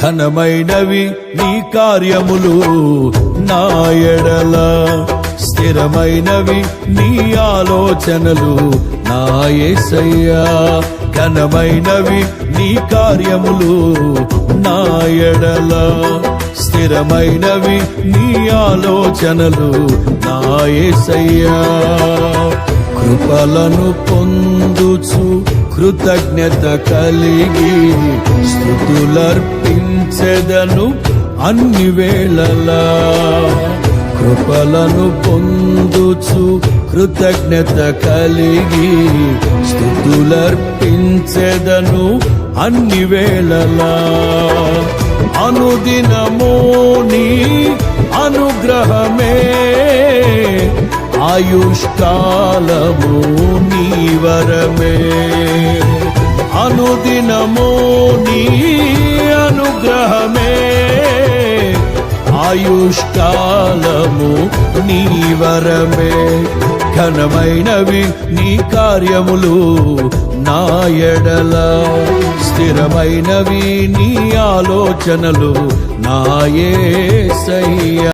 ఘనమైనవి నీ కార్యములు నా ఎడల, స్థిరమైనవి నీ ఆలోచనలు నా యేసయ్యా. ఘనమైనవి నీ కార్యములు నా ఎడల, స్థిరమైనవి నీ ఆలోచనలు నా యేసయ్యా. కృపలను పొందుచు కృతజ్ఞత కలిగి స్తుతులర్పించెదను అన్ని వేళలా. కృపలను పొందుచు కృతజ్ఞత కలిగి స్తుతులర్పించెదను అన్ని వేళలా. అనుదినము నీ అనుగ్రహమే, ఆయుష్కాలము నీ వరమే. అనుదినము నీ అనుగ్రహమే, ఆయుష్కాలము నీ వరమే. ఘనమైనవి నీ కార్యములు నా ఎడల, స్థిరమైనవి నీ ఆలోచనలు నా యేసయ్యా.